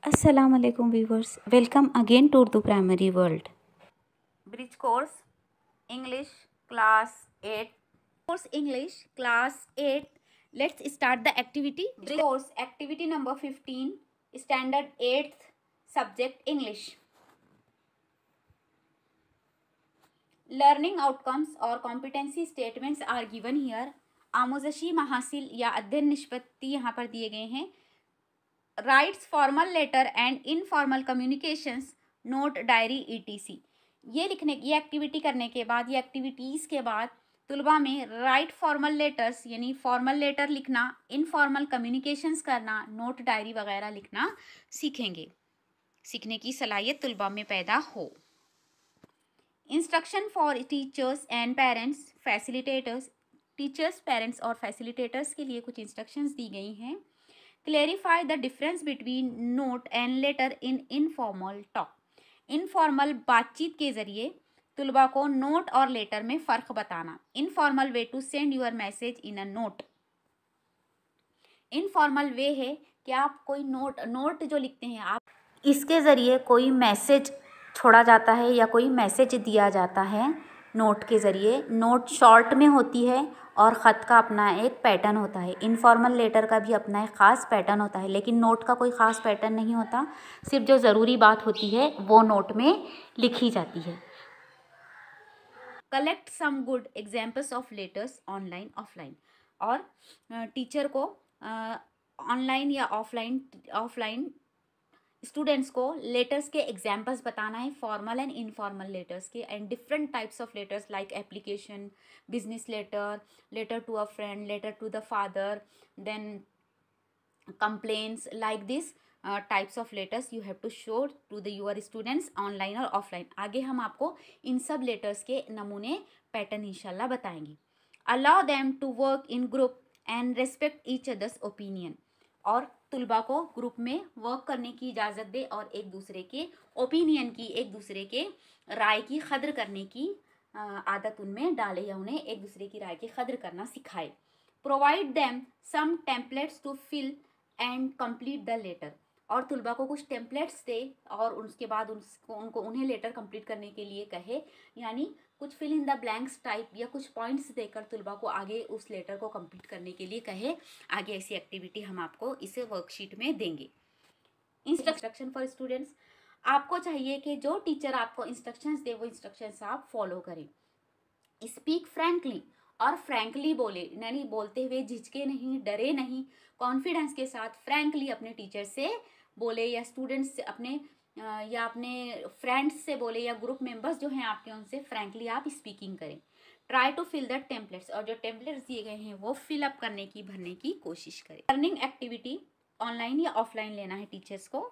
Assalamu alaikum viewers. Welcome again to Urdu Primary World. Bridge course English class 8. Course English class 8. Let's start the activity. Bridge course activity number 15. Standard 8th subject English. Learning outcomes or competency statements are given here. आमोजशी महासिल या अध्ययन निष्पत्ति यहाँ पर दिए गए हैं. Writes formal letter and informal communications note diary ETC. ये activity करने के बाद, ये एक्टिविटीज़ के बाद तुलबा में राइट फॉर्मल लेटर्स यानी फॉर्मल लेटर लिखना, इनफॉर्मल कम्युनिकेशंस करना, नोट डायरी वगैरह लिखना सीखेंगे. सीखने की सलाहियत तुलबा में पैदा हो. Instruction for teachers and parents facilitators. Teachers, parents और फैसिलिटेटर्स के लिए कुछ इंस्ट्रक्शंस दी गई हैं. Clarify the difference between note and later in informal talk. Informal बातचीत के ज़रिए तुलबा को नोट और लेटर में फ़र्क बताना. Informal way to send your message in a note. Informal way है कि आप कोई नोट जो लिखते हैं आप, इसके ज़रिए कोई मैसेज छोड़ा जाता है या कोई मैसेज दिया जाता है नोट के ज़रिए. नोट शॉर्ट में होती है और ख़त का अपना एक पैटर्न होता है. इनफॉर्मल लेटर का भी अपना एक ख़ास पैटर्न होता है, लेकिन नोट का कोई ख़ास पैटर्न नहीं होता. सिर्फ जो ज़रूरी बात होती है वो नोट में लिखी जाती है. Collect some good examples of letters online offline. और टीचर को ऑनलाइन या ऑफलाइन स्टूडेंट्स को लेटर्स के एग्जाम्पल्स बताना है, फॉर्मल एंड इनफॉर्मल लेटर्स के, and different types of letters like application, business letter, letter to a friend, letter to the father, then complaints. Like this types of letters you have to show to the your students online और offline. आगे हम आपको इन सब letters के नमूने pattern इंशाल्लाह बताएंगे. Allow them to work in group and respect each others opinion. और तुलबा को ग्रुप में वर्क करने की इजाज़त दे और एक दूसरे के ओपिनियन की, एक दूसरे के राय की कद्र करने की आदत उनमें डाले या उन्हें एक दूसरे की राय की कद्र करना सिखाए. Provide them some templates to fill and complete the letter. और तुलबा को कुछ टेम्पलेट्स दे और उसके बाद उन्हें लेटर कंप्लीट करने के लिए कहे, यानी कुछ fill in the blanks type या कुछ पॉइंट्स देकर तुलबा को आगे उस लेटर को कंप्लीट करने के लिए कहे. आगे ऐसी एक्टिविटी हम आपको इस वर्कशीट में देंगे. Instruction for students. आपको चाहिए कि जो टीचर आपको इंस्ट्रक्शंस दे वो इंस्ट्रक्शंस आप फॉलो करें. Speak frankly. और फ्रैंकली बोले, यानी बोलते हुए झिझके नहीं, डरे नहीं, कॉन्फिडेंस के साथ फ्रैंकली अपने टीचर से बोले या स्टूडेंट्स से अपने फ्रेंड्स से बोले या ग्रुप मेंबर्स जो हैं आपके उनसे फ्रैंकली आप स्पीकिंग करें. Try to fill the templates. और जो टेम्पलेट्स दिए गए हैं वो फिल अप करने की, भरने की कोशिश करें. लर्निंग एक्टिविटी ऑनलाइन या ऑफलाइन लेना है टीचर्स को.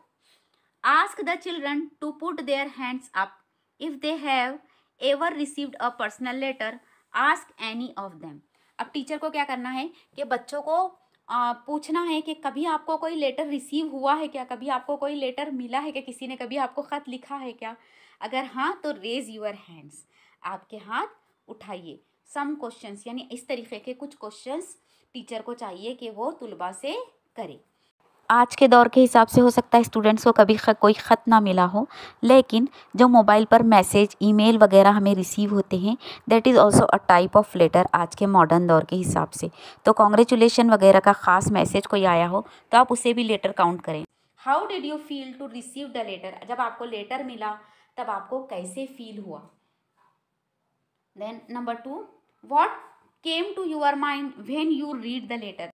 Ask the children to put their hands up if they have ever received a personal letter. Ask any of them. अब टीचर को क्या करना है कि बच्चों को पूछना है कि कभी आपको कोई लेटर रिसीव हुआ है क्या, कभी आपको कोई लेटर मिला है क्या, किसी ने कभी आपको ख़त लिखा है क्या. अगर हाँ तो रेज यूर हैंड्स, आपके हाथ उठाइए. सम क्वेश्चंस, यानी इस तरीके के कुछ क्वेश्चंस टीचर को चाहिए कि वो तुलबा से करे. आज के दौर के हिसाब से हो सकता है स्टूडेंट्स को कभी कोई ख़त ना मिला हो, लेकिन जो मोबाइल पर मैसेज, ईमेल वगैरह हमें रिसीव होते हैं, that is also a type of letter आज के मॉडर्न दौर के हिसाब से. तो कॉन्ग्रेचुलेशन वगैरह का ख़ास मैसेज कोई आया हो तो आप उसे भी लेटर काउंट करें. How did you feel to receive the letter. जब आपको लेटर मिला तब आपको कैसे फील हुआ. Then number 2, what came to your mind when you read the letter.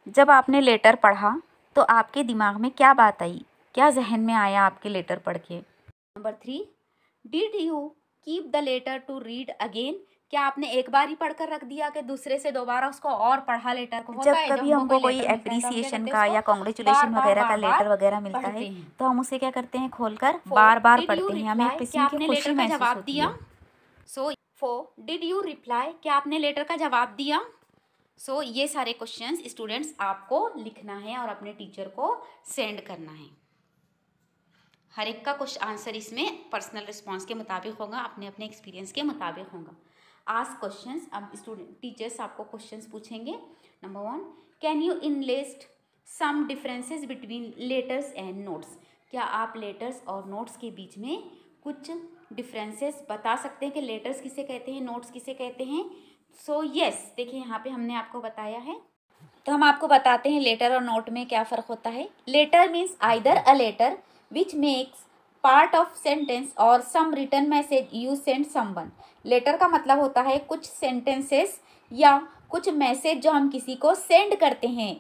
जब आपने लेटर पढ़ा तो आपके दिमाग में क्या बात आई, क्या जहन में आया आपके लेटर पढ़ के. Number 3, did you keep the letter to read again. क्या आपने एक बार ही पढ़कर रख दिया कि दूसरे से दोबारा उसको और पढ़ा लेटर को. जब कभी हमको कोई एप्रिसिएशन का या कॉन्ग्रेचुलेशन वगैरह का लेटर वगैरह मिलता है तो हम उसे क्या करते हैं, खोलकर बार बार पढ़ते हैं. हमें एक किस्म की खुशी महसूस होती है. सो 4, डिड यू रिप्लाई. क्या आपने लेटर का जवाब दिया. सो ये सारे क्वेश्चंस स्टूडेंट्स आपको लिखना है और अपने टीचर को सेंड करना है. हर एक का कुछ आंसर इसमें पर्सनल रिस्पांस के मुताबिक होगा, अपने अपने एक्सपीरियंस के मुताबिक होगा. Ask questions. अब स्टूडेंट टीचर्स आपको क्वेश्चंस पूछेंगे. Number 1, can you enlist some differences between letters and notes. क्या आप लेटर्स और नोट्स के बीच में कुछ डिफरेंसेस बता सकते हैं कि लेटर्स किसे कहते हैं, नोट्स किसे कहते हैं? सो यस, देखिए यहाँ पे हमने आपको बताया है। तो हम आपको बताते हैं लेटर और नोट में क्या फ़र्क होता है। Letter means either a letter which makes part of sentence or some written message you send someone. Letter का मतलब होता है कुछ सेंटेंसेस या कुछ मैसेज जो हम किसी को सेंड करते हैं।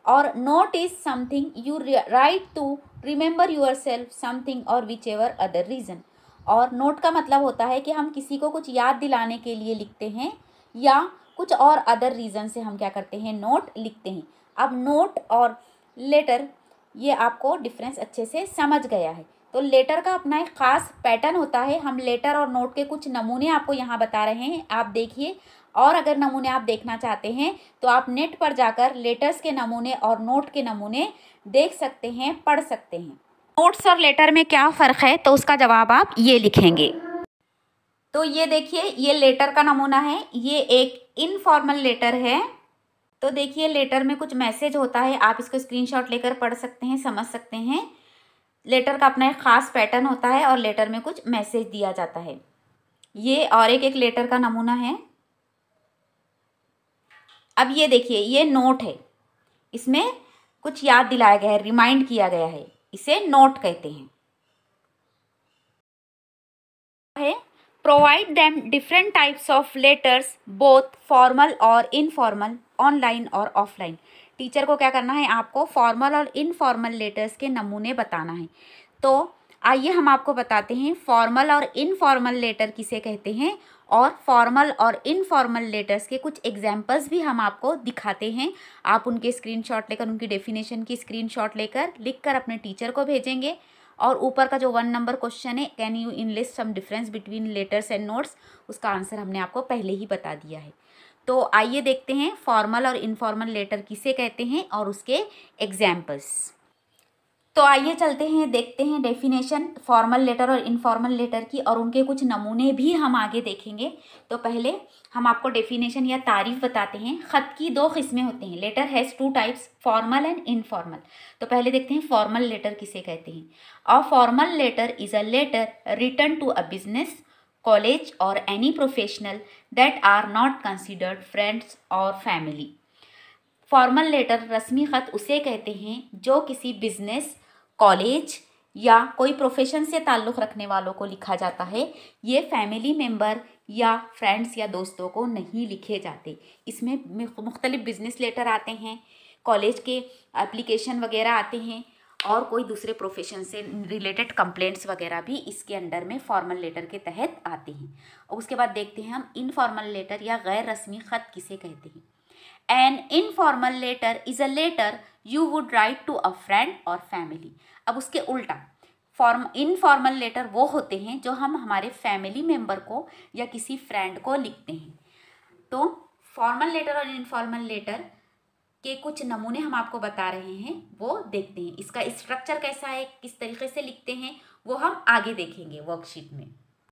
और note is something you write to remember yourself something और विच एवर अदर रीज़न। और नोट का मतलब होता है कि हम किसी को कुछ याद दिलाने के लिए लिखते हैं या कुछ और अदर रीज़न से हम क्या करते हैं, नोट लिखते हैं। अब नोट और लेटर ये आपको डिफरेंस अच्छे से समझ गया है। तो लेटर का अपना एक ख़ास पैटर्न होता है। हम लेटर और नोट के कुछ नमूने आपको यहाँ बता रहे हैं, आप देखिए। और अगर नमूने आप देखना चाहते हैं तो आप नेट पर जाकर लेटर्स के नमूने और नोट के नमूने देख सकते हैं, पढ़ सकते हैं। नोट्स और लेटर में क्या फ़र्क है, तो उसका जवाब आप ये लिखेंगे। तो ये देखिए, ये लेटर का नमूना है, ये एक इनफॉर्मल लेटर है। तो देखिए लेटर में कुछ मैसेज होता है, आप इसको स्क्रीनशॉट लेकर पढ़ सकते हैं, समझ सकते हैं। लेटर का अपना एक ख़ास पैटर्न होता है और लेटर में कुछ मैसेज दिया जाता है। ये और एक लेटर का नमूना है। अब ये देखिए, ये नोट है, इसमें कुछ याद दिलाया गया है, रिमाइंड किया गया है, इसे नोट कहते हैं। Provide them different types of letters both formal और इनफॉर्मल, ऑनलाइन और ऑफलाइन। टीचर को क्या करना है, आपको फॉर्मल और इनफॉर्मल लेटर्स के नमूने बताना है। तो आइए हम आपको बताते हैं फॉर्मल और इनफॉर्मल लेटर किसे कहते हैं, और फॉर्मल और इनफॉर्मल लेटर्स के कुछ एग्जाम्पल्स भी हम आपको दिखाते हैं। आप उनके स्क्रीनशॉट लेकर, उनकी डेफिनेशन की स्क्रीनशॉट लेकर लिखकर अपने टीचर को भेजेंगे। और ऊपर का जो 1 नंबर क्वेश्चन है, can you enlist some difference between letters and notes, उसका आंसर हमने आपको पहले ही बता दिया है। तो आइए देखते हैं फॉर्मल और इनफॉर्मल लेटर किसे कहते हैं और उसके एग्जाम्पल्स। तो आइए चलते हैं, देखते हैं डेफिनेशन फॉर्मल लेटर और इनफॉर्मल लेटर की, और उनके कुछ नमूने भी हम आगे देखेंगे। तो पहले हम आपको डेफिनेशन या तारीफ बताते हैं। ख़त की 2 किस्में होती हैं। Letter has 2 types, formal and informal. तो पहले देखते हैं फॉर्मल लेटर किसे कहते हैं। A formal letter is a letter written to a business, college or any professional that are not considered friends or family. Formal letter, रस्मी ख़त उसे कहते हैं जो किसी बिजनेस, कॉलेज या कोई प्रोफेशन से ताल्लुक़ रखने वालों को लिखा जाता है। ये फैमिली मेम्बर या फ्रेंड्स या दोस्तों को नहीं लिखे जाते। इसमें मुख्तलिफ बिजनेस लेटर आते हैं, कॉलेज के एप्लीकेशन वगैरह आते हैं, और कोई दूसरे प्रोफेशन से रिलेटेड कंप्लेंट्स वगैरह भी इसके अंडर में फॉर्मल लेटर के तहत आते हैं। और उसके बाद देखते हैं हम इनफॉर्मल लेटर या गैर रस्मी ख़त किसे कहते हैं। An informal letter is a letter you would write to a friend or family। अब उसके उल्टा इनफॉर्मल लेटर वो होते हैं जो हम हमारे फैमिली मेम्बर को या किसी फ्रेंड को लिखते हैं। तो फॉर्मल लेटर और इनफॉर्मल लेटर के कुछ नमूने हम आपको बता रहे हैं, वो देखते हैं। इसका स्ट्रक्चर कैसा है, किस तरीके से लिखते हैं, वो हम आगे देखेंगे वर्कशीट में।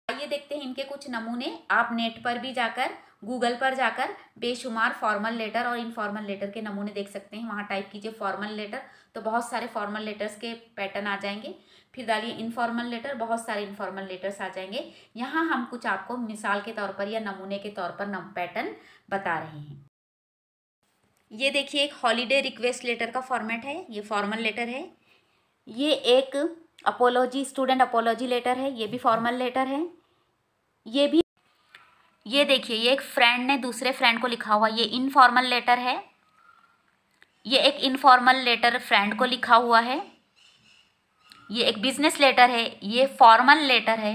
आइए देखते हैं इनके कुछ नमूने। आप नेट पर भी जाकर, गूगल पर जाकर बेशुमार फॉर्मल लेटर और इनफॉर्मल लेटर के नमूने देख सकते हैं। वहाँ टाइप कीजिए फॉर्मल लेटर, तो बहुत सारे फॉर्मल लेटर्स के पैटर्न आ जाएंगे। फिर डालिए इनफॉर्मल लेटर, बहुत सारे इनफॉर्मल लेटर्स आ जाएंगे। यहाँ हम कुछ आपको मिसाल के तौर पर या नमूने के तौर पर पैटर्न बता रहे हैं। ये देखिए, एक हॉलीडे रिक्वेस्ट लेटर का फॉर्मेट है, ये फॉर्मल लेटर है। ये एक अपोलॉजी, स्टूडेंट अपोलॉजी लेटर है, ये भी फॉर्मल लेटर है। ये देखिए, ये एक फ्रेंड ने दूसरे फ्रेंड को लिखा हुआ, ये इनफॉर्मल लेटर है। ये एक इनफॉर्मल लेटर फ्रेंड को लिखा हुआ है। ये एक बिजनेस लेटर है, ये फॉर्मल लेटर है।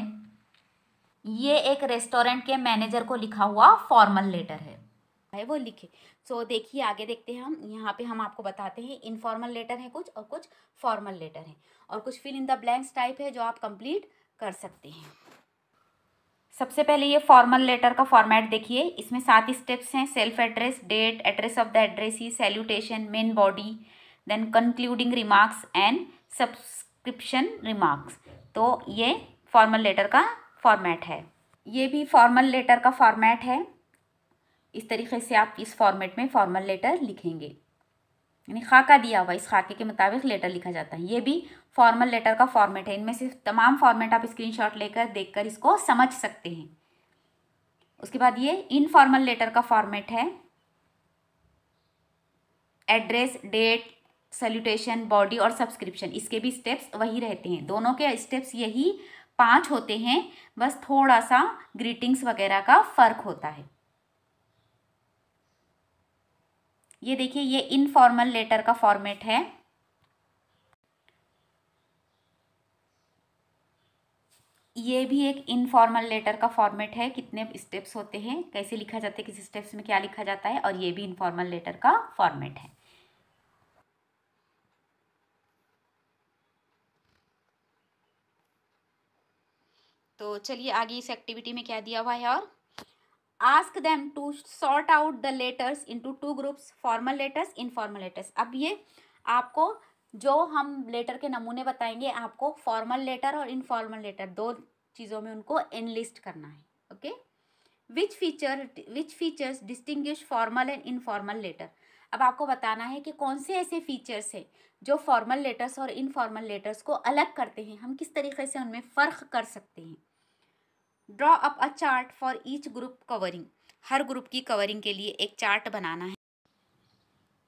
ये एक रेस्टोरेंट के मैनेजर को लिखा हुआ फॉर्मल लेटर है, वो लिखे। सो देखिए, आगे देखते हैं हम। यहाँ पे हम आपको बताते हैं इनफॉर्मल लेटर है कुछ, और कुछ फॉर्मल लेटर है, और कुछ fill in the blanks type है जो आप कंप्लीट कर सकते हैं। सबसे पहले ये फॉर्मल लेटर का फॉर्मेट देखिए, इसमें 7 स्टेप्स हैं। Self address, date, address of the addressee, salutation, main body, then concluding remarks and subscription remarks. तो ये फॉर्मल लेटर का फॉर्मेट है। ये भी फॉर्मल लेटर का फॉर्मेट है। इस तरीके से आप इस फॉर्मेट में फॉर्मल लेटर लिखेंगे। यानी खाका दिया हुआ, इस खाके के मुताबिक लेटर लिखा जाता है। ये भी फॉर्मल लेटर का फॉर्मेट है। इनमें से तमाम फॉर्मेट आप स्क्रीनशॉट लेकर देखकर इसको समझ सकते हैं। उसके बाद ये इनफॉर्मल लेटर का फॉर्मेट है। एड्रेस, डेट, सैल्यूटेशन, बॉडी और सब्सक्रिप्शन, इसके भी स्टेप्स वही रहते हैं। दोनों के स्टेप्स यही 5 होते हैं, बस थोड़ा सा ग्रीटिंग्स वगैरह का फ़र्क होता है। ये देखिए, ये इनफॉर्मल लेटर का फॉर्मेट है। ये भी एक इनफॉर्मल लेटर का फॉर्मेट है। कितने स्टेप्स होते हैं, कैसे लिखा जाता है, किस स्टेप्स में क्या लिखा जाता है, और ये भी इनफॉर्मल लेटर का फॉर्मेट है। तो चलिए आगे इस एक्टिविटी में क्या दिया हुआ है। और ask them to sort out the letters into 2 groups, formal letters, informal letters. अब ये आपको जो हम लेटर के नमूने बताएंगे, आपको फॉर्मल लेटर और इनफॉर्मल लेटर 2 चीज़ों में उनको एनलिस्ट करना है। Okay, which features distinguish formal and informal letter. अब आपको बताना है कि कौन से ऐसे फीचर्स हैं जो फॉर्मल लेटर्स और इनफॉर्मल लेटर्स को अलग करते हैं, हम किस तरीके से उनमें फ़र्क कर सकते हैं। Draw up a chart for each group covering, हर ग्रुप की कवरिंग के लिए एक चार्ट बनाना है।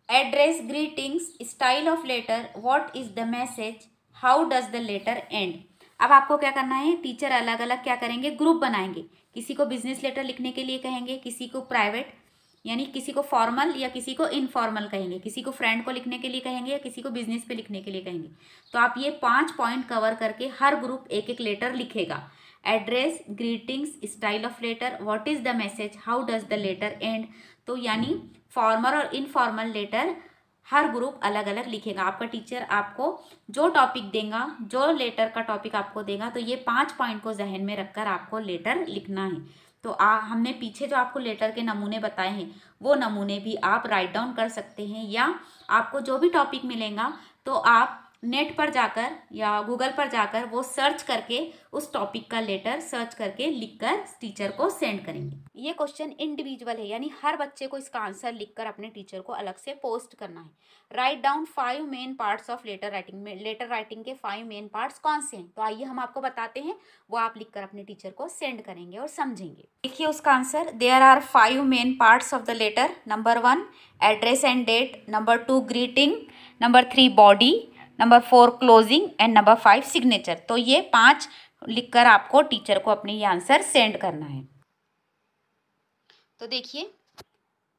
Address, greetings, style of letter, what is the message, how does the letter end. अब आपको क्या करना है, टीचर अलग अलग क्या करेंगे, ग्रुप बनाएंगे। किसी को बिजनेस लेटर लिखने के लिए कहेंगे, किसी को प्राइवेट यानी किसी को फॉर्मल या किसी को इनफॉर्मल कहेंगे, किसी को फ्रेंड को लिखने के लिए कहेंगे या किसी को बिजनेस पे लिखने के लिए कहेंगे। तो आप ये 5 पॉइंट कवर करके हर ग्रुप एक एक लेटर लिखेगा। Address, greetings, style of letter, what is the message, how does the letter end. तो यानी फॉर्मल और इनफॉर्मल लेटर हर ग्रुप अलग अलग लिखेगा। आपका टीचर आपको जो टॉपिक देगा, जो लेटर का टॉपिक आपको देगा, तो ये 5 पॉइंट को जहन में रखकर आपको लेटर लिखना है। तो हमने पीछे जो आपको लेटर के नमूने बताए हैं, वो नमूने भी आप राइट डाउन कर सकते हैं, या आपको जो भी टॉपिक मिलेगा तो आप नेट पर जाकर या गूगल पर जाकर वो सर्च करके उस टॉपिक का लेटर सर्च करके लिखकर टीचर को सेंड करेंगे। ये क्वेश्चन इंडिविजुअल है, यानी हर बच्चे को इसका आंसर लिखकर अपने टीचर को अलग से पोस्ट करना है। Write down 5 main parts of letter writing. में लेटर राइटिंग के 5 मेन पार्ट्स कौन से हैं, तो आइए हम आपको बताते हैं, वो आप लिखकर अपने टीचर को सेंड करेंगे और समझेंगे। देखिए उसका answer, there are 5 main parts of the letter. Number 1 address and date, number 2 greeting, number 3 body, number 4 closing and number 5 signature. तो ये 5 लिखकर आपको टीचर को अपने ये आंसर सेंड करना है। तो देखिए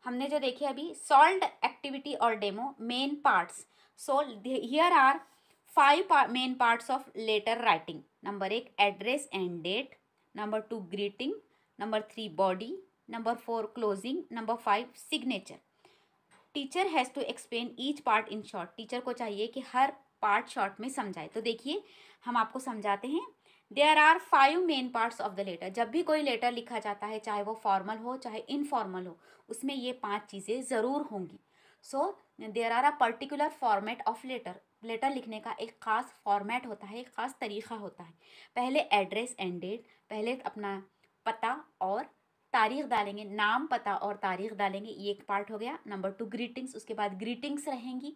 हमने जो देखे अभी, सॉल्व्ड एक्टिविटी और demo, main parts. So here are 5 main parts of letter writing. Number 1 address and date, number 2 greeting, number 3 body, number 4 closing, number 5 signature. Teacher has to explain each part in short. Teacher को चाहिए कि हर part short में समझाए। तो देखिए हम आपको समझाते हैं। There are 5 main parts of the letter. जब भी कोई लेटर लिखा जाता है, चाहे वो फॉर्मल हो चाहे इनफॉर्मल हो, उसमें ये 5 चीज़ें ज़रूर होंगी। So there are a particular format of letter. Letter लिखने का एक ख़ास फॉर्मेट होता है, एक ख़ास तरीक़ा होता है। पहले एड्रेस एंड डेट, पहले अपना पता और तारीख डालेंगे, नाम, पता और तारीख डालेंगे, ये एक पार्ट हो गया। नंबर 2 ग्रीटिंग्स, उसके बाद ग्रीटिंग्स रहेंगी।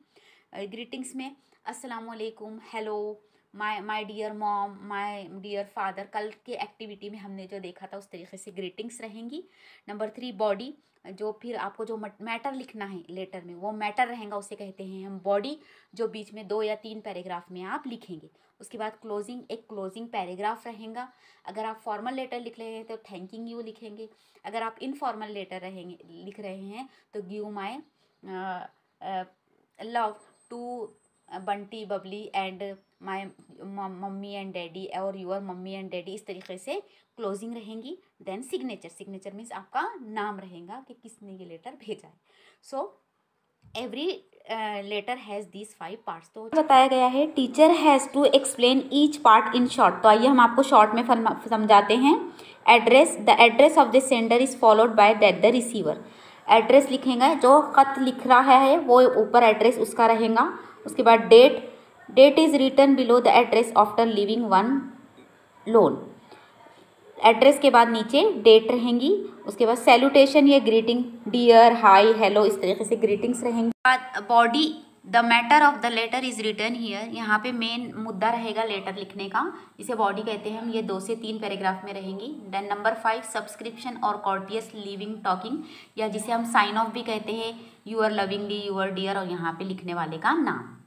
ग्रीटिंग्स में अस्सलाम वालेकुम, hello, my dear mom, my dear father, कल के एक्टिविटी में हमने जो देखा था उस तरीके से ग्रीटिंग्स रहेंगी। नंबर 3 बॉडी, जो फिर आपको जो मैटर लिखना है लेटर में, वो मैटर रहेगा, उसे कहते हैं हम बॉडी, जो बीच में 2 या 3 पैराग्राफ में आप लिखेंगे। उसके बाद क्लोजिंग, एक क्लोजिंग पैराग्राफ रहेगा। अगर आप फॉर्मल लेटर लिख रहे हैं तो थैंकिंग यू लिखेंगे। अगर आप इनफॉर्मल लेटर लिख रहे हैं तो give my love to Bunty, Babli and my mummy and daddy और यूर मम्मी एंड डैडी, इस तरीके से क्लोजिंग रहेंगी। देन सिग्नेचर, सिग्नेचर मीन्स आपका नाम रहेगा कि किसने ये लेटर भेजा है। So every letter has these 5 parts. तो बताया गया है teacher has to explain each part in short. तो आइए हम आपको शॉर्ट में समझाते हैं। Address, the address of the sender is followed by that the receiver. Address लिखेंगे, जो ख़त लिख रहा है वो ऊपर एड्रेस उसका रहेगा। उसके बाद date, date is written below the address after leaving one line. Address के बाद नीचे डेट रहेंगी। उसके बाद सैल्यूटेशन या ग्रीटिंग, डियर, हाई, हेलो, इस तरीके से ग्रीटिंग्स रहेंगी। बाद body, the matter of the letter is written here. यहाँ पे मेन मुद्दा रहेगा लेटर लिखने का, जिसे बॉडी कहते हैं हम। ये 2 से 3 पैराग्राफ में रहेंगी। देन नंबर 5 सब्सक्रिप्शन और कॉर्टियस लिविंग टॉकिंग, या जिसे हम साइन ऑफ भी कहते हैं, यूअर लविंगली, यूअर डियर, और यहाँ पे लिखने वाले का नाम।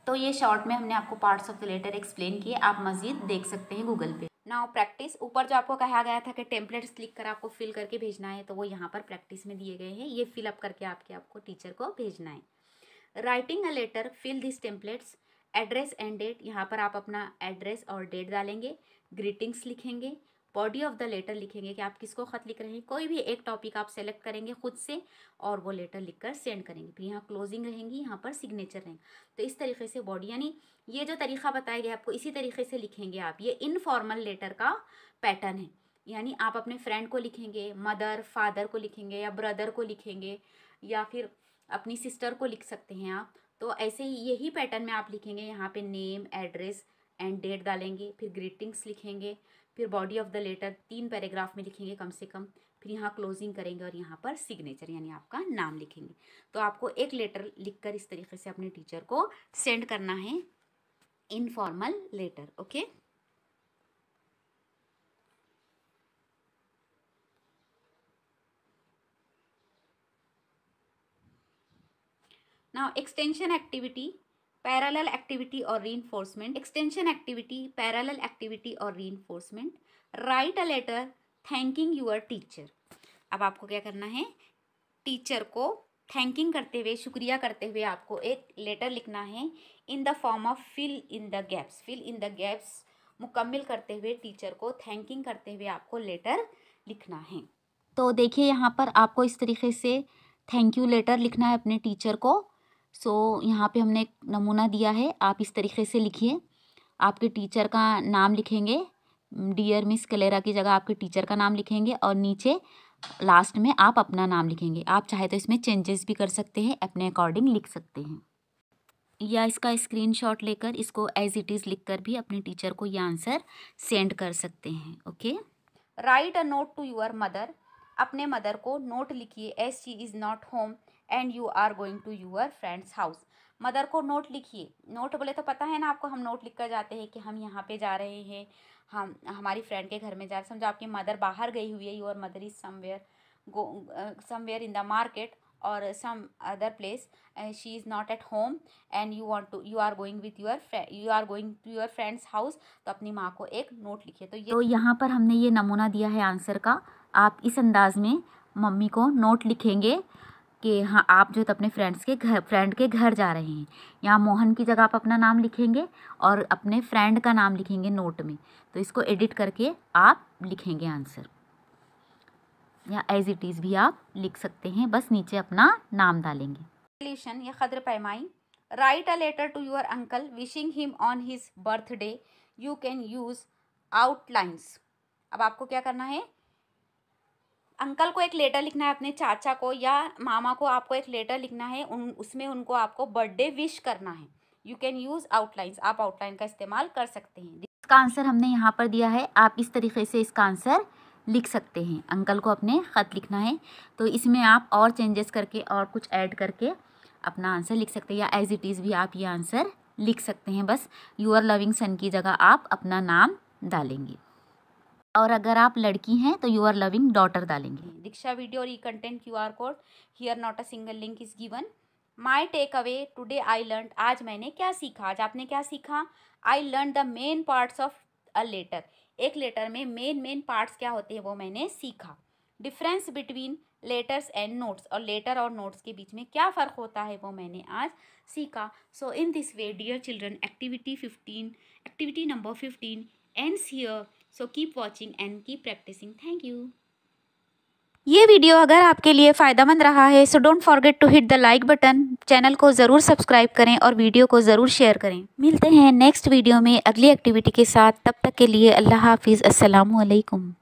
तो ये शॉर्ट में हमने आपको parts of the letter explain किए, आप मजीद देख सकते हैं गूगल पे। Now practice. ऊपर जो आपको कहा गया था कि टेम्पलेट्स क्लिक कर आपको फिल करके भेजना है, तो वो यहाँ पर प्रैक्टिस में दिए गए हैं। ये फिलअप करके आपको टीचर को भेजना है। Writing a letter, fill this templates. Address and date, यहाँ पर आप अपना एड्रेस और डेट डालेंगे। ग्रीटिंग्स लिखेंगे। बॉडी ऑफ द लेटर लिखेंगे कि आप किसको ख़त लिख रहे हैं। कोई भी एक टॉपिक आप सेलेक्ट करेंगे खुद से और वो लेटर लिखकर सेंड करेंगे। फिर यहाँ क्लोजिंग रहेंगी, यहाँ पर सिग्नेचर रहेंगे। तो इस तरीके से बॉडी, यानी ये जो तरीका बताया गया आपको, इसी तरीके से लिखेंगे आप। ये इनफॉर्मल लेटर का पैटर्न है, यानी आप अपने फ्रेंड को लिखेंगे, मदर फादर को लिखेंगे, या ब्रदर को लिखेंगे, या फिर अपनी सिस्टर को लिख सकते हैं आप। तो ऐसे ही यही पैटर्न में आप लिखेंगे। यहाँ पे नेम, एड्रेस एंड डेट डालेंगे, फिर ग्रीटिंग्स लिखेंगे, फिर body of the letter 3 paragraph में लिखेंगे कम से कम, फिर यहाँ क्लोजिंग करेंगे और यहाँ पर सिग्नेचर यानी आपका नाम लिखेंगे। तो आपको एक लेटर लिखकर इस तरीके से अपने टीचर को सेंड करना है, informal letter. Okay. Now extension activity, parallel activity और reinforcement. Extension activity, parallel activity और reinforcement. Write a letter thanking your teacher. अब आपको क्या करना है, टीचर को थैंकिंग करते हुए, शुक्रिया करते हुए आपको एक लेटर लिखना है in the form of fill in the gaps. Fill in the gaps मुकम्मिल करते हुए टीचर को थैंकिंग करते हुए आपको लेटर लिखना है। तो देखिए यहाँ पर आपको इस तरीके से थैंक यू लेटर लिखना है अपने टीचर को। यहाँ पे हमने एक नमूना दिया है, आप इस तरीके से लिखिए। आपके टीचर का नाम लिखेंगे, डियर मिस कलेरा की जगह आपके टीचर का नाम लिखेंगे, और नीचे लास्ट में आप अपना नाम लिखेंगे। आप चाहे तो इसमें चेंजेस भी कर सकते हैं, अपने अकॉर्डिंग लिख सकते हैं, या इसका स्क्रीनशॉट लेकर इसको एज इट इज़ लिखकर भी अपने टीचर को ये आंसर सेंड कर सकते हैं। Okay. Write a note to your mother. अपने मदर को नोट लिखिए, as she is not home and you are going to your friends house. Mother को नोट लिखिए। नोट बोले तो पता है ना आपको, हम नोट लिख कर जाते हैं कि हम यहाँ पे जा रहे हैं, हम हमारी फ्रेंड के घर में जा रहे हैं। समझो आपकी मदर बाहर गई हुई है, your mother is somewhere in the market or some other place, she is not at home and you are going to your friend's house. तो अपनी माँ को एक नोट लिखिए। तो यहाँ पर हमने ये नमूना दिया है आंसर का। आप इस अंदाज में मम्मी को नोट लिखेंगे कि हाँ आप जो अपने फ्रेंड के घर जा रहे हैं। यहाँ मोहन की जगह आप अपना नाम लिखेंगे और अपने फ्रेंड का नाम लिखेंगे नोट में। तो इसको एडिट करके आप लिखेंगे आंसर, या एज इट इज़ भी आप लिख सकते हैं, बस नीचे अपना नाम डालेंगे। सोल्यूशन या कद्र पैमाई। Write a letter to your uncle wishing him on his birthday. You can use outlines. अब आपको क्या करना है, अंकल को एक लेटर लिखना है, अपने चाचा को या मामा को आपको एक लेटर लिखना है, उसमें उनको आपको बर्थडे विश करना है। यू कैन यूज़ आउटलाइंस, आप आउटलाइन का इस्तेमाल कर सकते हैं। इसका आंसर हमने यहाँ पर दिया है, आप इस तरीके से इसका आंसर लिख सकते हैं। अंकल को अपने ख़त लिखना है, तो इसमें आप और चेंजेस करके और कुछ ऐड करके अपना आंसर लिख सकते हैं, या एज इट इज़ भी आप ये आंसर लिख सकते हैं। बस यूअर लविंग सन की जगह आप अपना नाम डालेंगे, और अगर आप लड़की हैं तो यूअर लविंग डॉटर डालेंगे। दीक्षा वीडियो और e content QR code here, not a single link is given. My take away today I learn. आज मैंने क्या सीखा, आज आपने क्या सीखा। I learn the main parts of a letter. एक लेटर में मेन पार्ट्स क्या होते हैं वो मैंने सीखा। Difference between letters and notes, और लेटर और नोट्स के बीच में क्या फ़र्क होता है वो मैंने आज सीखा। So in this way dear children, activity number 15 ends here. So keep watching and keep practicing. Thank you. ये वीडियो अगर आपके लिए फ़ायदेमंद रहा है so don't forget to hit the like button. Channel को ज़रूर सब्सक्राइब करें और वीडियो को ज़रूर शेयर करें। मिलते हैं नेक्स्ट वीडियो में अगली एक्टिविटी के साथ। तब तक के लिए अल्लाह हाफिज़। अस्सलामु अलैकुम।